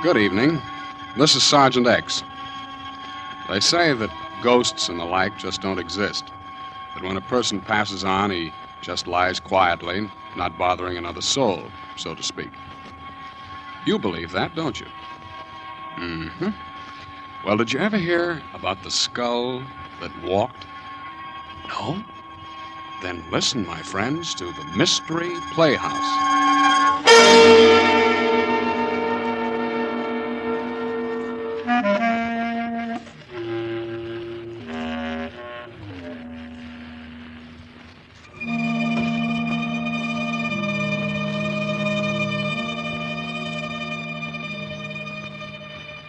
Good evening. This is Sergeant X. They say that ghosts and the like just don't exist. That when a person passes on, he just lies quietly, not bothering another soul, so to speak. You believe that, don't you? Mm-hmm. Well, did you ever hear about the skull that walked? No? Then listen, my friends, to the Mystery Playhouse.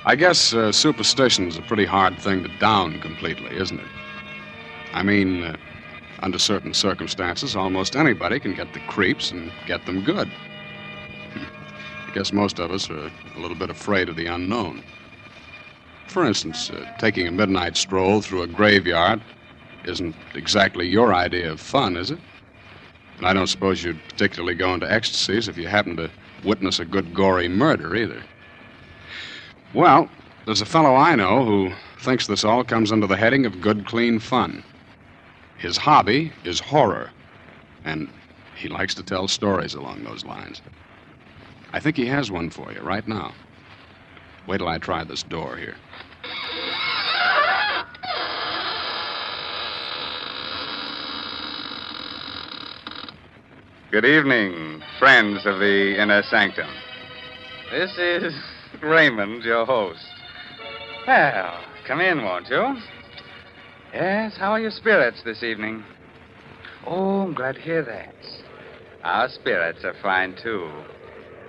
I guess superstition's a pretty hard thing to down completely, isn't it? I mean, under certain circumstances, almost anybody can get the creeps and get them good. I guess most of us are a little bit afraid of the unknown. For instance, taking a midnight stroll through a graveyard isn't exactly your idea of fun, is it? And I don't suppose you'd particularly go into ecstasies if you happen to witness a good gory murder, either. Well, there's a fellow I know who thinks this all comes under the heading of good, clean fun. His hobby is horror, and he likes to tell stories along those lines. I think he has one for you right now. Wait till I try this door here. Good evening, friends of the Inner Sanctum. This is Raymond, your host. Well, come in, won't you? Yes, how are your spirits this evening? Oh, I'm glad to hear that. Our spirits are fine, too.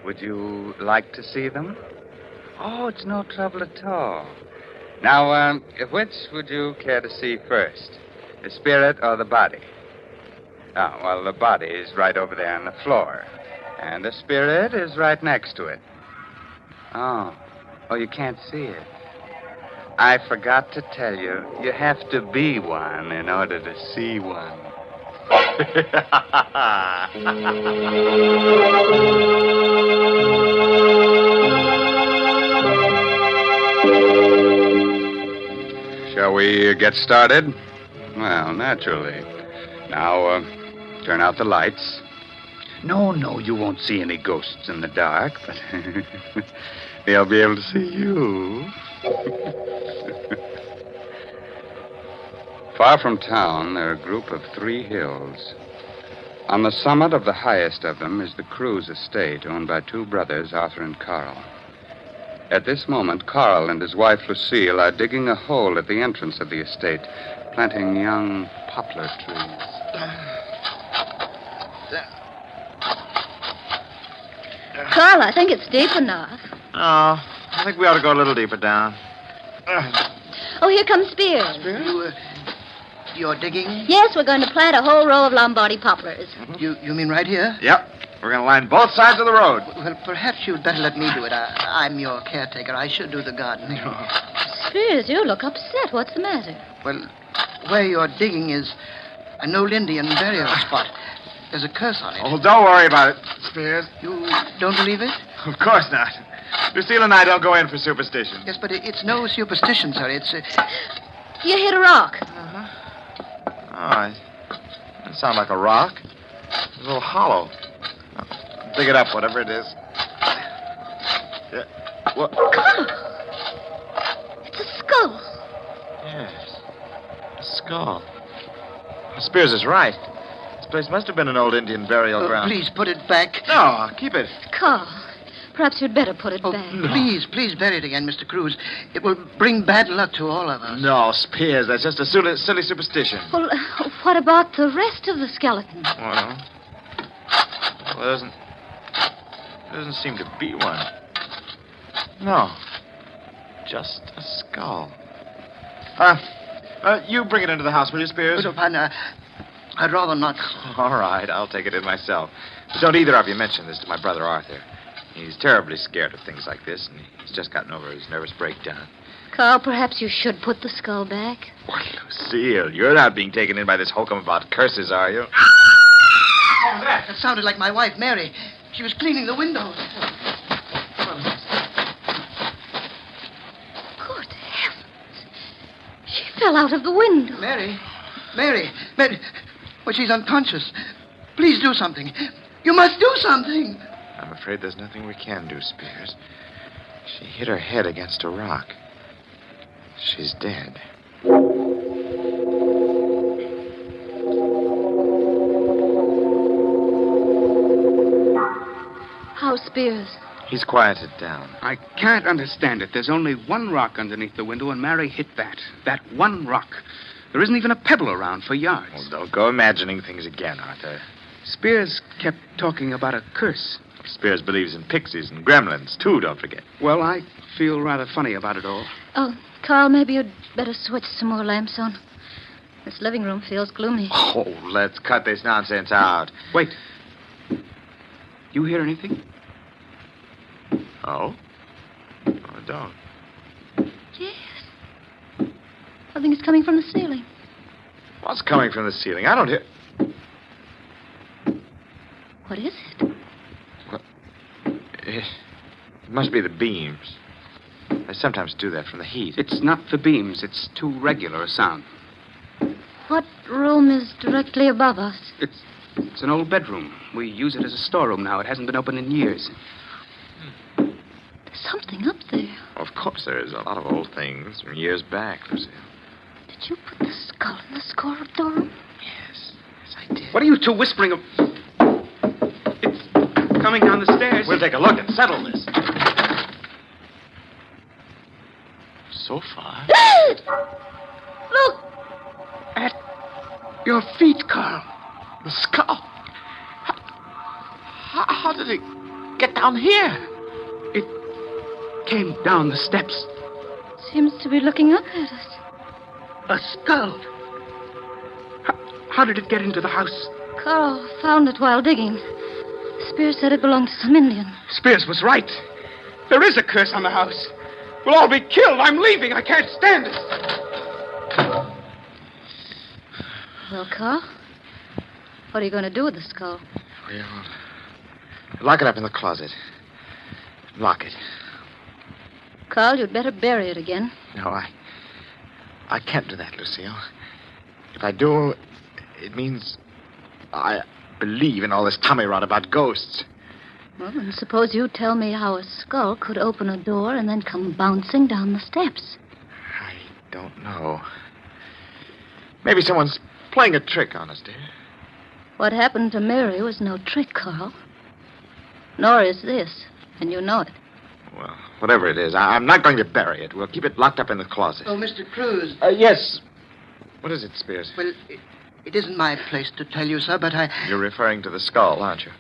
Would you like to see them? Oh, it's no trouble at all. Now, which would you care to see first? The spirit or the body? Oh, well, the body is right over there on the floor. And the spirit is right next to it. Oh, you can't see it. I forgot to tell you, you have to be one in order to see one. Shall we get started? Well, naturally. Now, turn out the lights. No, you won't see any ghosts in the dark, but they'll be able to see you. Far from town, there are a group of 3 hills. On the summit of the highest of them is the Cruz estate, owned by 2 brothers, Arthur and Carl. At this moment, Carl and his wife, Lucille, are digging a hole at the entrance of the estate, planting young poplar trees. Carl, I think it's deep enough. Oh, I think we ought to go a little deeper down. Oh, here comes Spears. You're digging? Yes, we're going to plant a whole row of Lombardy poplars. You mean right here? Yep. We're going to line both sides of the road. Well, perhaps you'd better let me do it. I'm your caretaker. I should do the gardening. Spears, you look upset. What's the matter? Well, where you're digging is an old Indian burial spot. There's a curse on it. Oh, don't worry about it, Spears. You don't believe it? Of course not. Lucille and I don't go in for superstition. Yes, but it's no superstition, sir. It's... You hit a rock. Uh-huh. Oh, it doesn't sound like a rock. It's a little hollow. Dig it up, whatever it is. Yeah. What? It's a skull. Yes. A skull. Spears is right. This place must have been an old Indian burial ground. Please put it back. No, keep it. Carl, perhaps you'd better put it back. No. Please bury it again, Mr. Cruz. It will bring bad luck to all of us. No, Spears, that's just a silly superstition. Well, what about the rest of the skeleton? Well, there doesn't seem to be one. No, just a skull. You bring it into the house, will you, Spears? Oh, partner, I'd rather not. All right, I'll take it in myself. But don't either of you mention this to my brother Arthur. He's terribly scared of things like this, and he's just gotten over his nervous breakdown. Carl, perhaps you should put the skull back. Well, Lucille, you're not being taken in by this hokum about curses, are you? What was that? That sounded like my wife, Mary. She was cleaning the windows. fell out of the window. Mary. Well, she's unconscious. Please do something. You must do something. I'm afraid there's nothing we can do, Spears. She hit her head against a rock. She's dead. How's Spears? He's quieted down. I can't understand it. There's only one rock underneath the window, and Mary hit that. That one rock. There isn't even a pebble around for yards. Well, don't go imagining things again, Arthur. Spears kept talking about a curse. Spears believes in pixies and gremlins, too, don't forget. Well, I feel rather funny about it all. Oh, Carl, maybe you'd better switch some more lamps on. This living room feels gloomy. Oh, let's cut this nonsense out. Wait. You hear anything? Oh? I don't. Yes. I think it's coming from the ceiling. What's coming from the ceiling? I don't hear... What is it? It must be the beams. They sometimes do that from the heat. It's not the beams. It's too regular a sound. What room is directly above us? It's an old bedroom. We use it as a storeroom now. It hasn't been open in years. There's something up there. Of course there is. A lot of old things from years back, Lucille. Did you put the skull in the storeroom? Yes. Yes, I did. What are you two whispering of? It's coming down the stairs. We'll take a look and settle this. So far. Look! At your feet, Carl. The skull. How did it get down here? It came down the steps. Seems to be looking up at us. A skull. How did it get into the house? Carl found it while digging. Spears said it belonged to some Indian. Spears was right. There is a curse on the house. We'll all be killed. I'm leaving. I can't stand it. Well, Carl, what are you going to do with the skull? Well, lock it up in the closet. Lock it. Carl, you'd better bury it again. No, I can't do that, Lucille. If I do, it means I believe in all this tummy rot about ghosts. Well, then suppose you tell me how a skull could open a door and then come bouncing down the steps. I don't know. Maybe someone's playing a trick on us, dear. What happened to Mary was no trick, Carl. Nor is this, and you know it. Well, whatever it is, I'm not going to bury it. We'll keep it locked up in the closet. Oh, Mr. Cruz. Yes. What is it, Spears? Well, it isn't my place to tell you, sir, but I... You're referring to the skull, aren't you?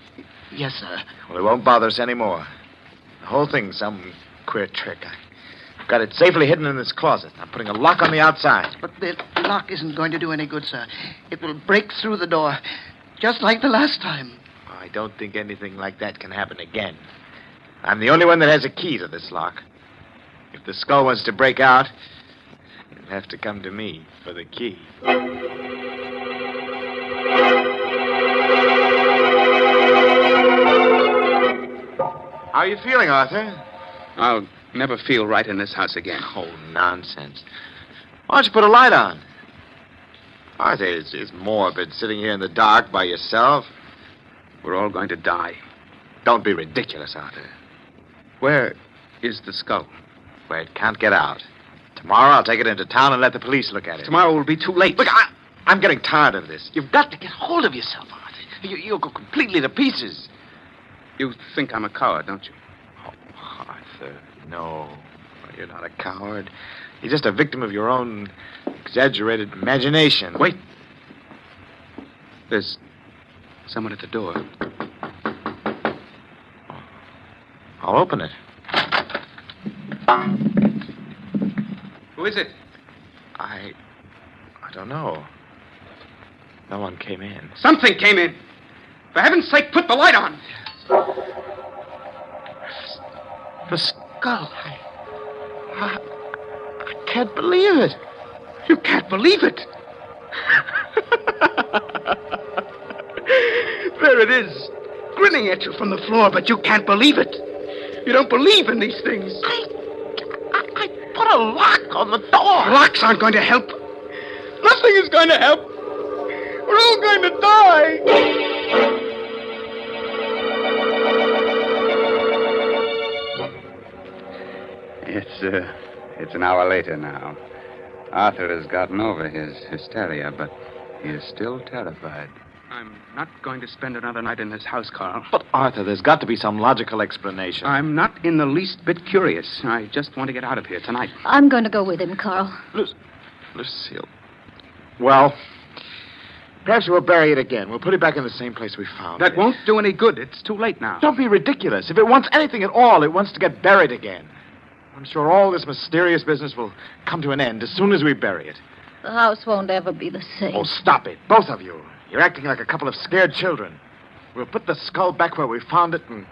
Yes, sir. Well, it won't bother us anymore. The whole thing's some queer trick. I've got it safely hidden in this closet. I'm putting a lock on the outside. But the lock isn't going to do any good, sir. It will break through the door, just like the last time. I don't think anything like that can happen again. I'm the only one that has a key to this lock. If the skull wants to break out, you'll have to come to me for the key. How are you feeling, Arthur? I'll never feel right in this house again. Oh, nonsense. Why don't you put a light on? Arthur, it's morbid sitting here in the dark by yourself. We're all going to die. Don't be ridiculous, Arthur. Where is the skull? Where it can't get out. Tomorrow I'll take it into town and let the police look at it. Tomorrow will be too late. Look, I'm getting tired of this. You've got to get hold of yourself, Arthur. You'll go completely to pieces. You think I'm a coward, don't you? Oh, Arthur, no. You're not a coward. You're just a victim of your own exaggerated imagination. Wait. There's someone at the door. I'll open it. Who is it? I don't know. No one came in. Something came in. For heaven's sake, put the light on. The skull. I can't believe it. You can't believe it. There it is, grinning at you from the floor, but you can't believe it. You don't believe in these things. I put a lock on the door. Locks aren't going to help. Nothing is going to help. We're all going to die. It's an hour later now. Arthur has gotten over his hysteria, but he is still terrified. I'm not going to spend another night in this house, Carl. But, Arthur, there's got to be some logical explanation. I'm not in the least bit curious. I just want to get out of here tonight. I'm going to go with him, Carl. Lucille. Well, perhaps we'll bury it again. We'll put it back in the same place we found it. That won't do any good. It's too late now. Don't be ridiculous. If it wants anything at all, it wants to get buried again. I'm sure all this mysterious business will come to an end as soon as we bury it. The house won't ever be the same. Oh, stop it, both of you. You're acting like a couple of scared children. We'll put the skull back where we found it, and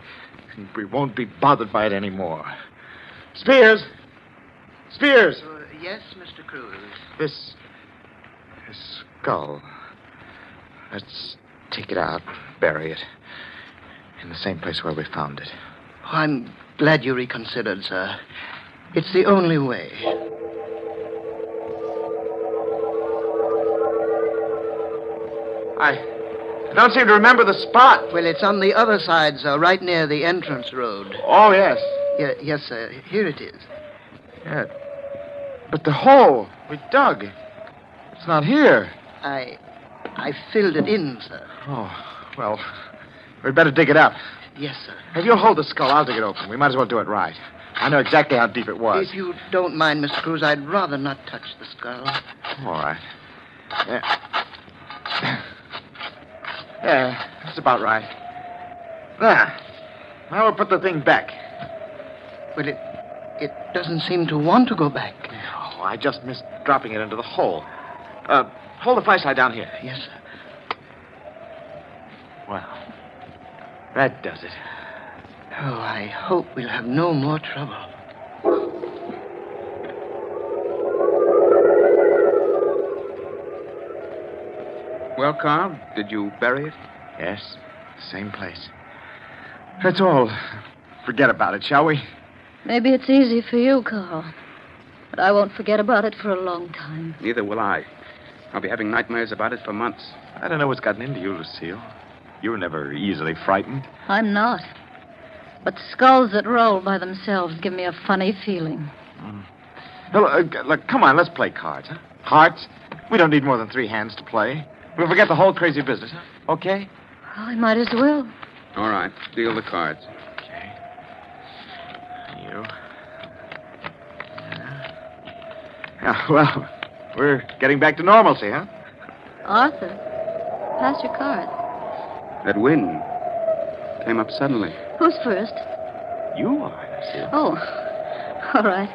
we won't be bothered by it anymore. Spears! Spears! Yes, Mr. Cruz. This skull. Let's take it out, bury it. In the same place where we found it. Oh, I'm glad you reconsidered, sir. It's the only way. I don't seem to remember the spot. Well, it's on the other side, sir, right near the entrance road. Oh, yes. Yes, sir. Here it is. Yeah. But the hole we dug, it's not here. I filled it in, sir. Oh, well, we'd better dig it up. Yes, sir. If you'll hold the skull, I'll dig it open. We might as well do it right. I know exactly how deep it was. If you don't mind, Mr. Cruz, I'd rather not touch the skull. All right. Yeah, that's about right. There. Now we'll put the thing back. Well, it doesn't seem to want to go back. Oh, I just missed dropping it into the hole. Hold the flashlight down here. Yes, sir. Well, that does it. Oh, I hope we'll have no more trouble. Well, Carl, did you bury it? Yes, same place. That's all. Forget about it, shall we? Maybe it's easy for you, Carl. But I won't forget about it for a long time. Neither will I. I'll be having nightmares about it for months. I don't know what's gotten into you, Lucille. You were never easily frightened. I'm not. But skulls that roll by themselves give me a funny feeling. Look, come on, let's play cards, huh? Hearts? We don't need more than 3 hands to play. We'll forget the whole crazy business, huh? Okay? Well, I might as well. All right, deal the cards. Okay. You. Yeah, well, we're getting back to normalcy, huh? Arthur, pass your card. That wind came up suddenly. Who's first? You are, Lucille. Oh, all right.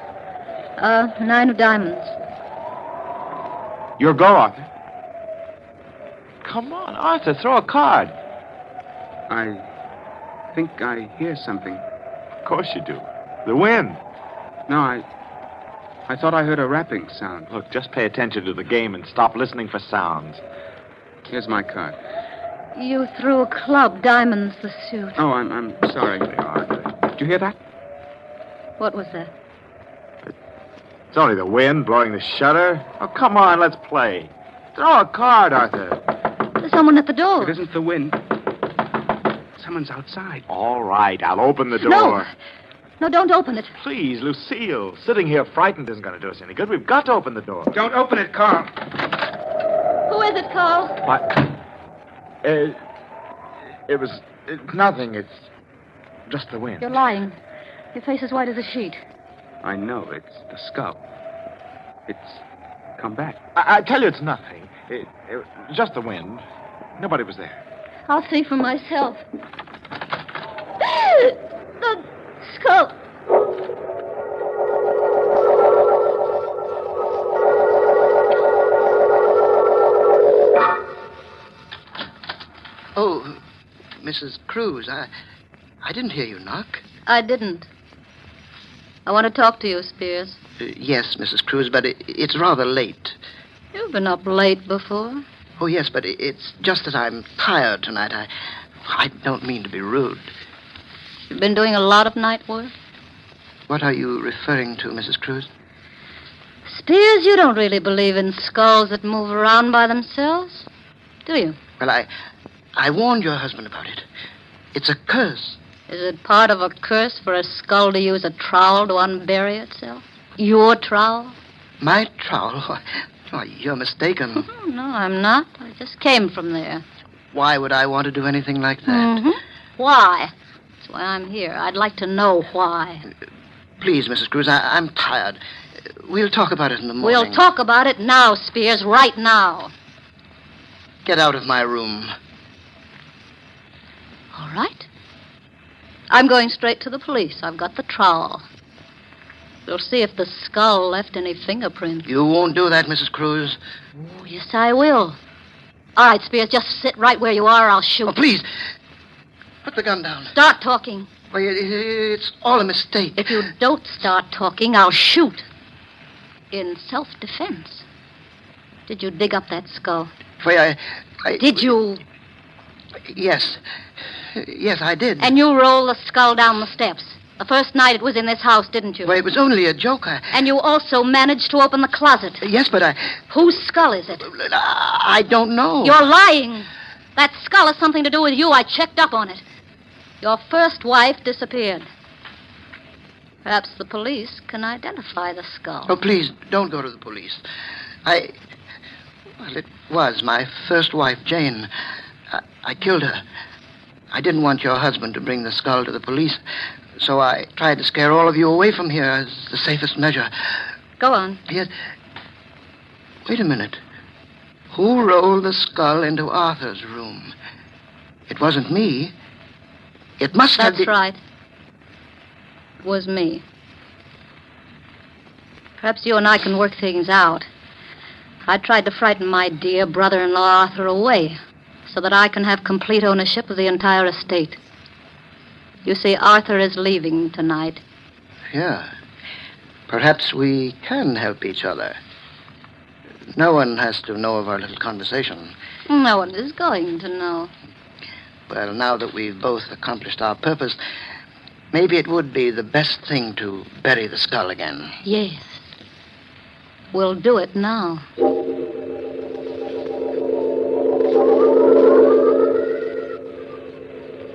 9 of diamonds. Your go, Arthur. Come on, Arthur, throw a card. I think I hear something. Of course you do. The wind. No, I thought I heard a rapping sound. Look, just pay attention to the game and stop listening for sounds. Here's my card. You threw a club, diamonds the suit. Oh, I'm sorry. Did you hear that? What was that? It's only the wind blowing the shutter. Oh, come on, let's play. Throw a card, Arthur. There's someone at the door. It isn't the wind. Someone's outside. All right, I'll open the door. No, don't open it. Please, Lucille. Sitting here frightened isn't going to do us any good. We've got to open the door. Don't open it, Carl. Who is it, Carl? What? It was nothing. It's just the wind. You're lying. Your face is white as a sheet. I know. It's the skull. It's come back. I tell you, it's nothing. It was just the wind. Nobody was there. I'll see for myself. The skull. Oh, Mrs. Cruz, I didn't hear you knock. I didn't. I want to talk to you, Spears. Yes, Mrs. Cruz, but it's rather late. You've been up late before. Oh, yes, but it's just that I'm tired tonight. I don't mean to be rude. You've been doing a lot of night work? What are you referring to, Mrs. Cruz? Spears, you don't really believe in skulls that move around by themselves, do you? Well, I warned your husband about it. It's a curse. Is it part of a curse for a skull to use a trowel to unbury itself? Your trowel? My trowel? Why, you're mistaken. No, I'm not. I just came from there. Why would I want to do anything like that? Mm-hmm. Why? That's why I'm here. I'd like to know why. Please, Mrs. Cruz, I'm tired. We'll talk about it in the morning. We'll talk about it now, Spears, right now. Get out of my room. All right. I'm going straight to the police. I've got the trowel. We'll see if the skull left any fingerprints. You won't do that, Mrs. Cruz. Oh, yes, I will. All right, Spears, just sit right where you are or I'll shoot. Oh, please. Put the gun down. Start talking. Why, it's all a mistake. If you don't start talking, I'll shoot. In self-defense. Did you dig up that skull? Why, Did you? Yes. Yes, I did. And you rolled the skull down the steps. The first night it was in this house, didn't you? Why, it was only a joke. And you also managed to open the closet. Yes, but Whose skull is it? I don't know. You're lying. That skull has something to do with you. I checked up on it. Your first wife disappeared. Perhaps the police can identify the skull. Oh, please, don't go to the police. Well, it was my first wife, Jane. I killed her. I didn't want your husband to bring the skull to the police, so I tried to scare all of you away from here as the safest measure. Go on. Yes. Wait a minute. Who rolled the skull into Arthur's room? It wasn't me. It must have been... That's right. It was me. Perhaps you and I can work things out. I tried to frighten my dear brother-in-law Arthur away so that I can have complete ownership of the entire estate. You see, Arthur is leaving tonight. Yeah. Perhaps we can help each other. No one has to know of our little conversation. No one is going to know. Well, now that we've both accomplished our purpose, maybe it would be the best thing to bury the skull again. Yes. We'll do it now.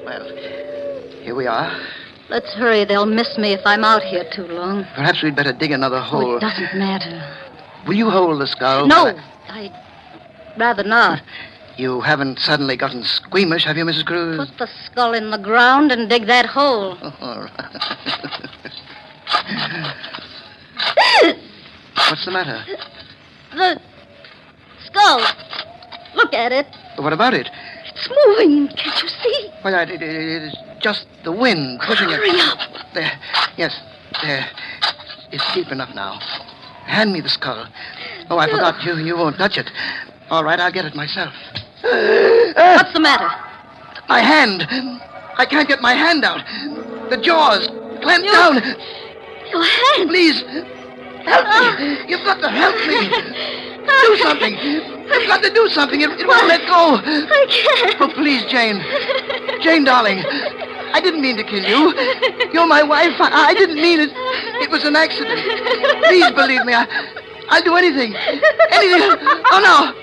Well, here we are. Let's hurry. They'll miss me if I'm out here too long. Perhaps we'd better dig another hole. Oh, it doesn't matter. Will you hold the skull? No, I'd rather not. You haven't suddenly gotten squeamish, have you, Mrs. Cruz? Put the skull in the ground and dig that hole. Oh, all right. What's the matter? The skull. Look at it. What about it? It's moving. Can't you see? Well, it is just the wind pushing it. Hurry up. There. Yes, there. It's deep enough now. Hand me the skull. Oh, I forgot. You won't touch it. All right, I'll get it myself. What's the matter? My hand. I can't get my hand out. The jaws clamped down. Your hand. Please, help me. You've got to help me. Do something. You've got to do something. It won't let go. I can't. Oh, please, Jane. Jane, darling. I didn't mean to kill you. You're my wife. I didn't mean it. It was an accident. Please believe me. I'll do anything. Anything. Oh, no.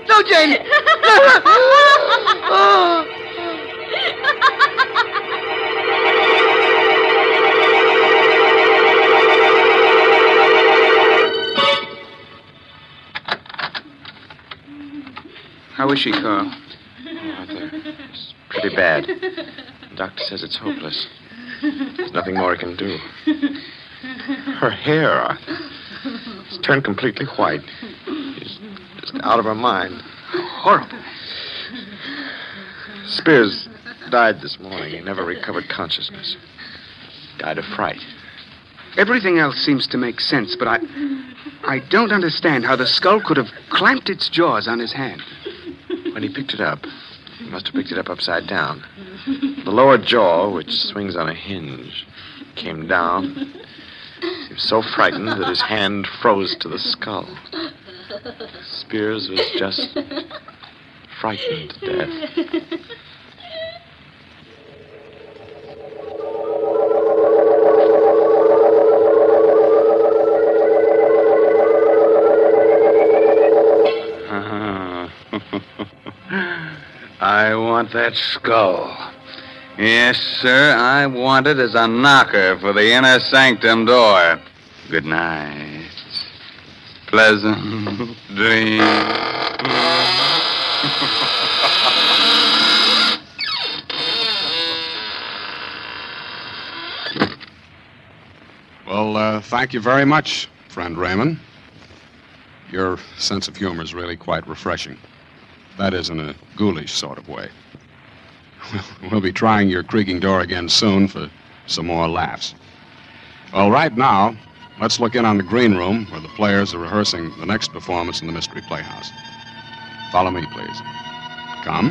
No, Jane. No. Oh. How is she, Carl? Arthur, it's pretty bad. The doctor says it's hopeless. There's nothing more he can do. Her hair, Arthur, it's turned completely white. She's just out of her mind. Horrible. Spears died this morning. He never recovered consciousness. Died of fright. Everything else seems to make sense, but I don't understand how the skull could have clamped its jaws on his hand. When he picked it up, he must have picked it up upside down. The lower jaw, which swings on a hinge, came down. He was so frightened that his hand froze to the skull. Spears was just frightened to death. I want that skull. Yes, sir, I want it as a knocker for the inner sanctum door. Good night. Pleasant dreams. Well, thank you very much, friend Raymond. Your sense of humor is really quite refreshing. That is, in a ghoulish sort of way. We'll be trying your creaking door again soon for some more laughs. Well, right now, let's look in on the green room where the players are rehearsing the next performance in the Mystery Playhouse. Follow me, please. Come.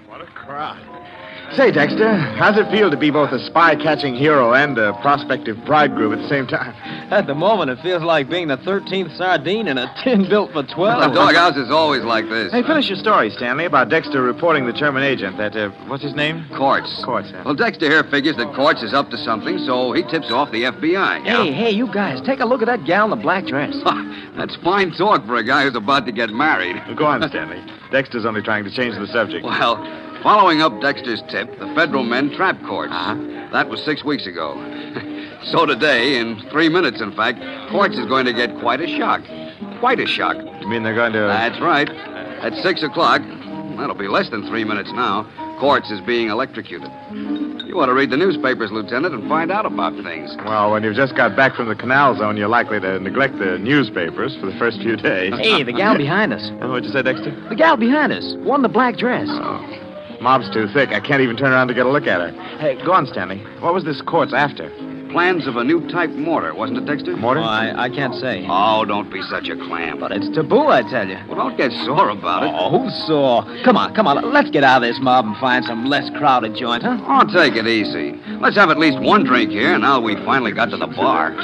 What a crowd. Say, Dexter, how's it feel to be both a spy-catching hero and a prospective bridegroom at the same time? At the moment, it feels like being the 13th sardine in a tin built for 12. The doghouse is always like this. Hey, finish your story, Stanley, about Dexter reporting the German agent, that, what's his name? Quartz. Quartz, huh? Well, Dexter here figures that Quartz is up to something, so he tips off the FBI. Hey, you guys, take a look at that gal in the black dress. That's fine talk for a guy who's about to get married. Well, go on, Stanley. Dexter's only trying to change the subject. Well, following up Dexter's tip, the federal men trapped Quartz. Uh-huh. That was 6 weeks ago. So today, in 3 minutes, in fact, Quartz is going to get quite a shock. Quite a shock. You mean they're going to... That's right. At 6 o'clock, that'll be less than 3 minutes now, Quartz is being electrocuted. You ought to read the newspapers, Lieutenant, and find out about things. Well, when you've just got back from the canal zone, you're likely to neglect the newspapers for the first few days. Hey, the gal behind us. What'd you say, Dexter? The gal behind us. One in the black dress. Oh. Mob's too thick. I can't even turn around to get a look at her. Hey, go on, Stanley. What was this Quartz after? Plans of a new type mortar, wasn't it, Dexter? Mortar? Oh, I can't say. Oh, don't be such a clam. But it's taboo, I tell you. Well, don't get sore about it. Oh, who's sore? Come on. Let's get out of this mob and find some less crowded joint, huh? Oh, take it easy. Let's have at least one drink here now we finally got to the bar.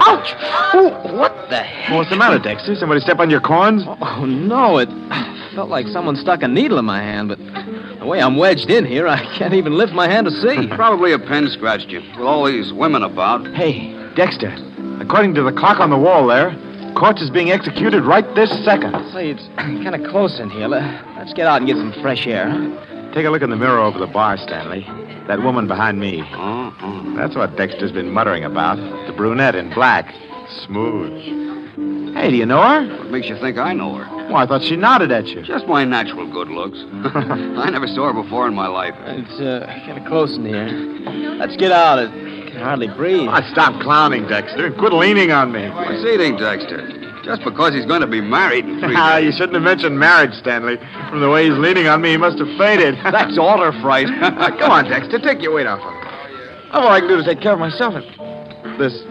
Ouch! Oh, what the heck? What's the matter, Dexter? Somebody step on your corns? Oh, no, it felt like someone stuck a needle in my hand, but the way I'm wedged in here, I can't even lift my hand to see. Probably a pen scratched you, with all these women about. Hey, Dexter, according to the clock on the wall there, Quartz is being executed right this second. Say, it's kind of close in here. Let's get out and get some fresh air, huh? Take a look in the mirror over the bar, Stanley. That woman behind me. Oh. That's what Dexter's been muttering about. The brunette in black. Smooth. Hey, do you know her? What makes you think I know her? Well, I thought she nodded at you. Just my natural good looks. I never saw her before in my life. It's kind of close in here. Let's get out. I can hardly breathe. Oh, stop clowning, Dexter. Quit leaning on me. What's eating, Dexter? Just because he's going to be married in 3 Ah, days. you shouldn't have mentioned marriage, Stanley. From the way he's leaning on me, he must have fainted. That's altar fright. Come on, Dexter. Take your weight off him. All I can do is take care of myself. And this...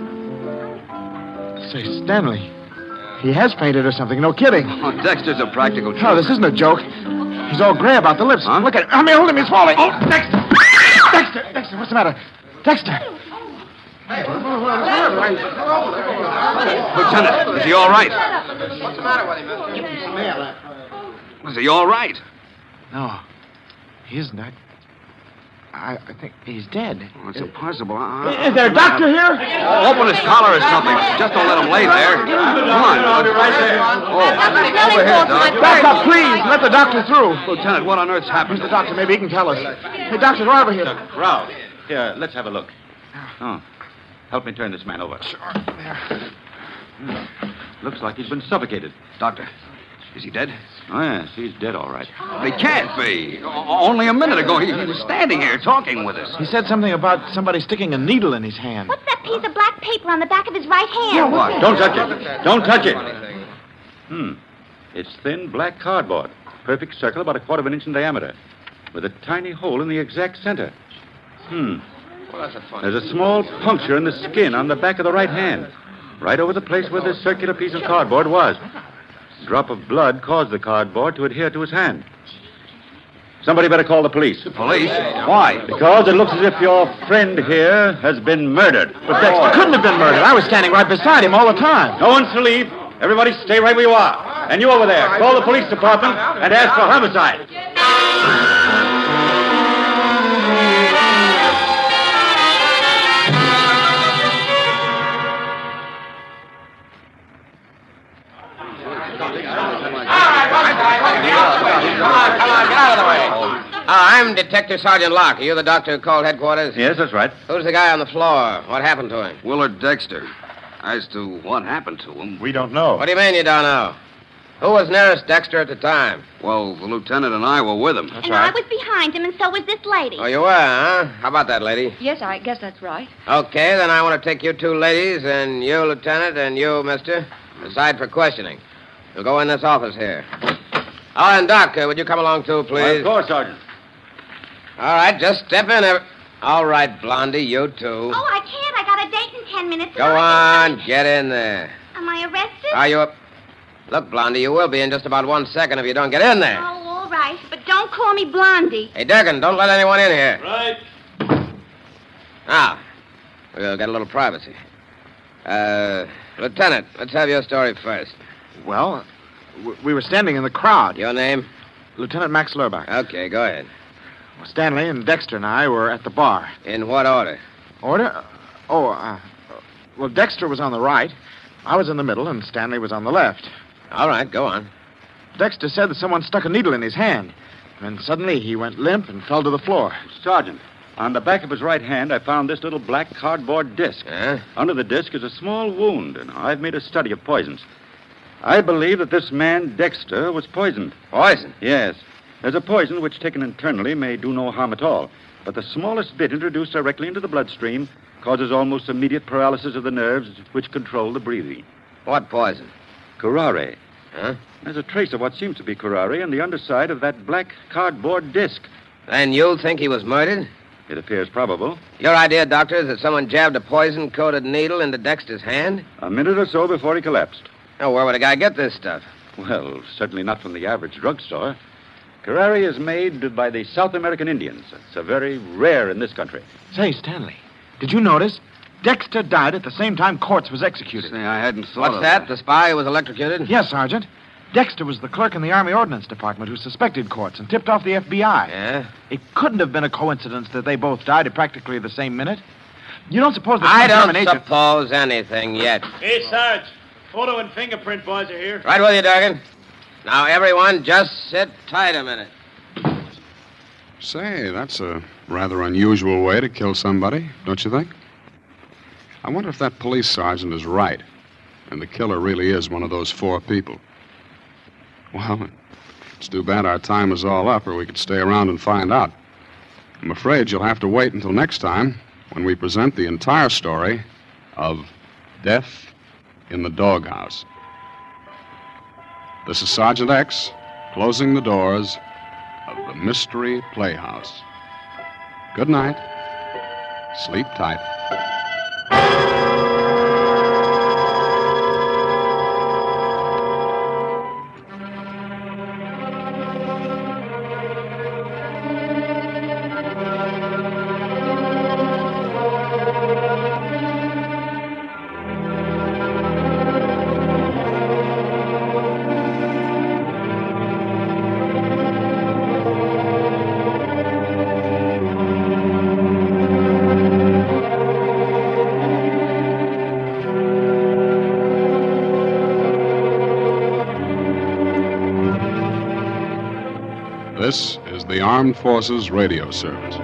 Say, Stanley, he has fainted or something. No kidding. Oh, Dexter's a practical joke. No, this isn't a joke. He's all gray about the lips. Huh? Look at him. I mean, hold him. He's falling. Oh, Dexter! Dexter, what's the matter? Dexter! Lieutenant, is he all right? What's the matter with him? Is he all right? No, he isn't. I think he's dead. Oh, it's impossible. Is there a doctor here? Open his collar or something. Just don't let him lay there. Come on. Oh, over here, Doc. Back up, please. Let the doctor through. Lieutenant, what on earth's happened? Where's the doctor? Maybe he can tell us. Hey, Doctor, go over here. Ralph, here, let's have a look. Oh, help me turn this man over. Looks like he's been suffocated. Doctor, is he dead? Oh, yes, he's dead, all right. He can't be. Only a minute ago, he was standing here talking with us. He said something about somebody sticking a needle in his hand. What's that piece of black paper on the back of his right hand? What? Don't touch it. Don't touch it. It's thin black cardboard. Perfect circle about 1/4 of an inch in diameter. With a tiny hole in the exact center. There's a small puncture in the skin on the back of the right hand. Right over the place where this circular piece of cardboard was. A drop of blood caused the cardboard to adhere to his hand. Somebody better call the police. The police? Why? Because it looks as if your friend here has been murdered. But Dexter couldn't have been murdered. I was standing right beside him all the time. No one's to leave. Everybody stay right where you are. And you over there, call the police department and ask for homicide. I'm Detective Sergeant Locke. Are you the doctor who called headquarters? Yes, that's right. Who's the guy on the floor? What happened to him? Willard Dexter. As to what happened to him... We don't know. What do you mean you don't know? Who was nearest Dexter at the time? Well, the lieutenant and I were with him. And I was behind him, and so was this lady. Oh, you were, huh? How about that, lady? Yes, I guess that's right. Okay, then I want to take you two ladies and you, Lieutenant, and you, mister, aside for questioning. You'll go in this office here. Oh, and Doc, would you come along too, please? Well, of course, Sergeant. All right, just step in. All right, Blondie, you too. Oh, I can't. I got a date in 10 minutes. Go on, get in there. Am I arrested? Are you up? Look, Blondie, you will be in just about 1 second if you don't get in there. Oh, all right. But don't call me Blondie. Hey, Durkin, don't let anyone in here. Right. Now, we'll get a little privacy. Lieutenant, let's have your story first. Well, we were standing in the crowd. Your name? Lieutenant Max Lurbach. Okay, go ahead. Well, Stanley and Dexter and I were at the bar. In what order? Order? Well, Dexter was on the right. I was in the middle, and Stanley was on the left. All right, go on. Dexter said that someone stuck a needle in his hand. And then suddenly he went limp and fell to the floor. Sergeant, on the back of his right hand, I found this little black cardboard disc. Under the disc is a small wound, and I've made a study of poisons. I believe that this man, Dexter, was poisoned. Poison? Yes. There's a poison which, taken internally, may do no harm at all. But the smallest bit introduced directly into the bloodstream causes almost immediate paralysis of the nerves which control the breathing. What poison? Curare. Huh? There's a trace of what seems to be curare on the underside of that black cardboard disc. Then you think he was murdered? It appears probable. Your idea, Doctor, is that someone jabbed a poison-coated needle into Dexter's hand? A minute or so before he collapsed. Now, where would a guy get this stuff? Well, certainly not from the average drugstore. Curare is made by the South American Indians. It's a very rare in this country. Say, Stanley, did you notice? Dexter died at the same time Quartz was executed. Say, I hadn't thought What's of that? The spy who was electrocuted? Yes, Sergeant. Dexter was the clerk in the Army Ordnance Department who suspected Quartz and tipped off the FBI. Yeah? It couldn't have been a coincidence that they both died at practically the same minute. You don't suppose that I some don't German agent... suppose anything yet. Hey, Sarge. Photo and fingerprint boys are here. Right with you, Durgan. Now, everyone, just sit tight a minute. Say, that's a rather unusual way to kill somebody, don't you think? I wonder if that police sergeant is right, and the killer really is one of those four people. Well, it's too bad our time is all up, or we could stay around and find out. I'm afraid you'll have to wait until next time, when we present the entire story of Death in the Doghouse. This is Sergeant X, closing the doors of the Mystery Playhouse. Good night. Sleep tight. This is the Armed Forces Radio Service.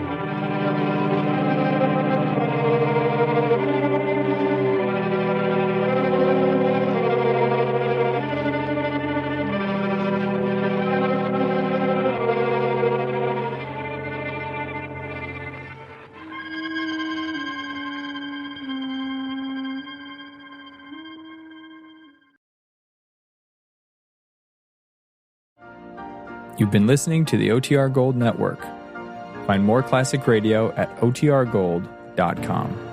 You've been listening to the OTR Gold Network. Find more classic radio at otrgold.com.